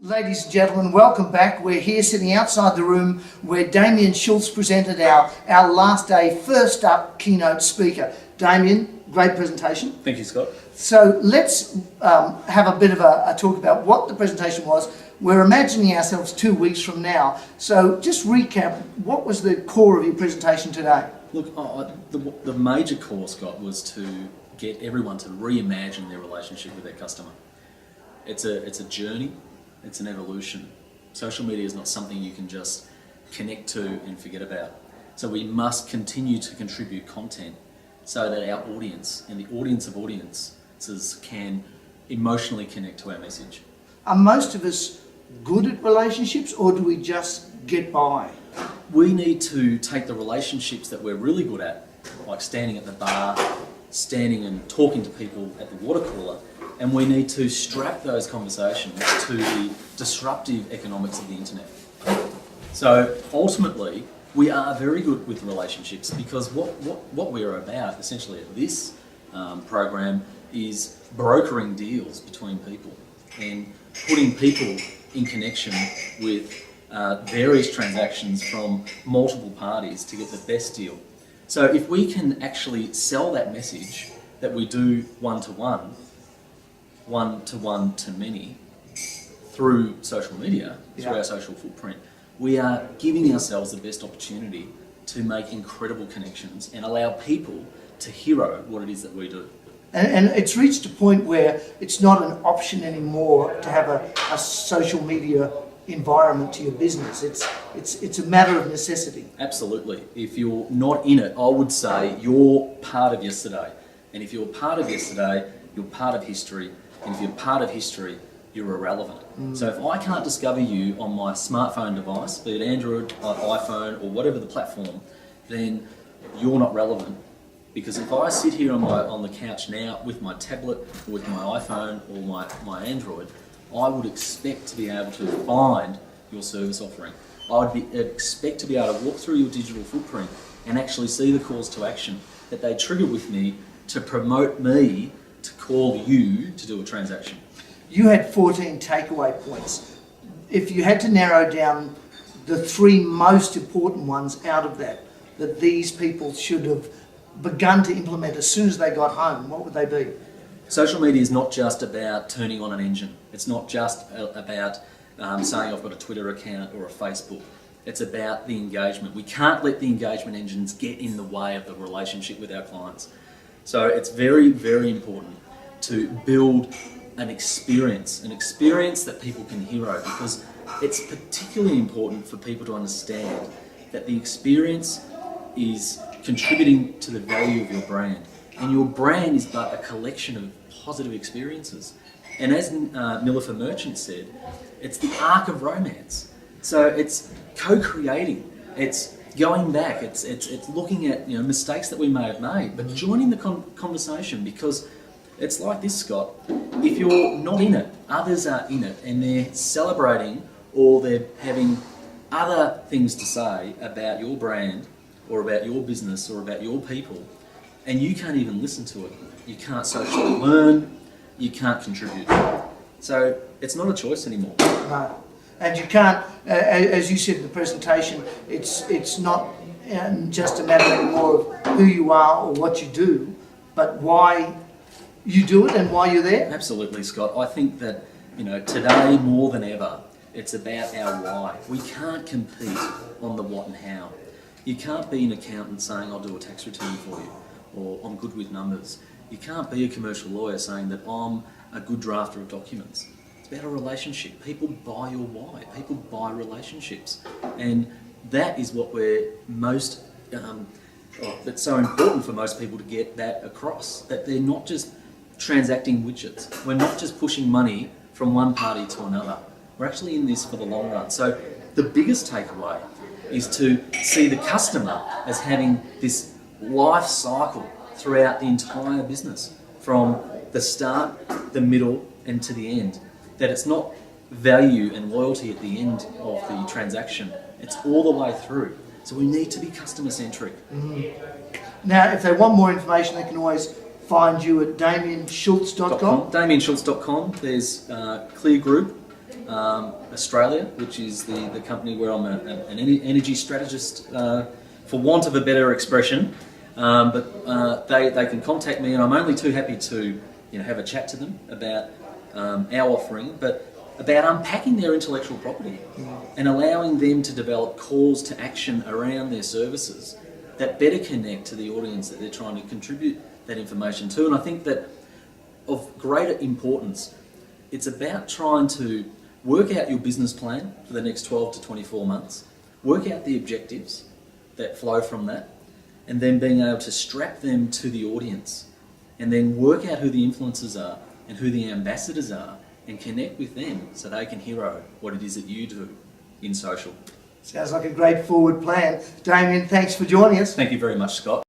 Ladies and gentlemen, welcome back. We're here sitting outside the room where Damien Schulze presented our last day first up keynote speaker. Damien, great presentation. Thank you, Scott. So let's have a bit of a talk about what the presentation was. We're imagining ourselves 2 weeks from now. So just recap, what was the core of your presentation today? Look, the major core, Scott, was to get everyone to reimagine their relationship with their customer. It's a journey. It's an evolution. Social media is not something you can just connect to and forget about. So we must continue to contribute content so that our audience and the audience of audiences can emotionally connect to our message. Are most of us good at relationships, or do we just get by? We need to take the relationships that we're really good at, like standing at the bar, standing and talking to people at the water cooler, and we need to strap those conversations to the disruptive economics of the internet. So ultimately, we are very good with relationships because what we're about essentially at this program is brokering deals between people and putting people in connection with various transactions from multiple parties to get the best deal. So if we can actually sell that message that we do one-to-one to many through social media, through our social footprint, we are giving ourselves the best opportunity to make incredible connections and allow people to hero what it is that we do. And it's reached a point where it's not an option anymore to have a social media environment to your business. It's a matter of necessity. Absolutely. If you're not in it, I would say you're part of yesterday. And if you're part of yesterday, you're part of history. And if you're part of history, you're irrelevant. So if I can't discover you on my smartphone device, be it Android, iPhone, or whatever the platform, then you're not relevant. Because if I sit here on the couch now with my tablet, or with my iPhone, or my Android, I would expect to be able to find your service offering. I would expect to be able to walk through your digital footprint and actually see the calls to action that they trigger with me to promote me to call you to do a transaction. You had 14 takeaway points. If you had to narrow down the 3 most important ones out of that these people should have begun to implement as soon as they got home, what would they be? Social media is not just about turning on an engine. It's not just about saying I've got a Twitter account or a Facebook. It's about the engagement. We can't let the engagement engines get in the way of the relationship with our clients. So it's very, very important to build an experience that people can hero, because it's particularly important for people to understand that the experience is contributing to the value of your brand. And your brand is but a collection of positive experiences. And as Miller Merchant said, it's the arc of romance. So it's co-creating, it's going back, it's looking at mistakes that we may have made, but joining the conversation, because it's like this, Scott. If you're not in it, others are in it, and they're celebrating or they're having other things to say about your brand or about your business or about your people, and you can't even listen to it. You can't socially learn, you can't contribute. So it's not a choice anymore. No. And you can't, as you said in the presentation, it's not just a matter anymore of who you are or what you do, but why you do it and why you're there. Absolutely, Scott. I think that today more than ever, it's about our why. We can't compete on the what and how. You can't be an accountant saying I'll do a tax return for you, or I'm good with numbers. You can't be a commercial lawyer saying that I'm a good drafter of documents. It's about a relationship. People buy your why. People buy relationships. And that is what we're most, that's so important for most people to get that across, that they're not just transacting widgets. We're not just pushing money from one party to another. We're actually in this for the long run. So the biggest takeaway is to see the customer as having this life cycle throughout the entire business, from the start, the middle, and to the end. That it's not value and loyalty at the end of the transaction, it's all the way through. So we need to be customer centric. Now, if they want more information, they can always find you at damienschulze.com. damienschulze.com. There's Clear Group Australia, which is the company where I'm an energy strategist, for want of a better expression. But they can contact me, and I'm only too happy to have a chat to them about our offering, but about unpacking their intellectual property and allowing them to develop calls to action around their services that better connect to the audience that they're trying to contribute that information to. And I think that of greater importance, it's about trying to work out your business plan for the next 12 to 24 months, work out the objectives that flow from that, and then being able to strap them to the audience, and then work out who the influencers are and who the ambassadors are, and connect with them so they can hero what it is that you do in social. Sounds like a great forward plan. Damien, thanks for joining us. Thank you very much, Scott.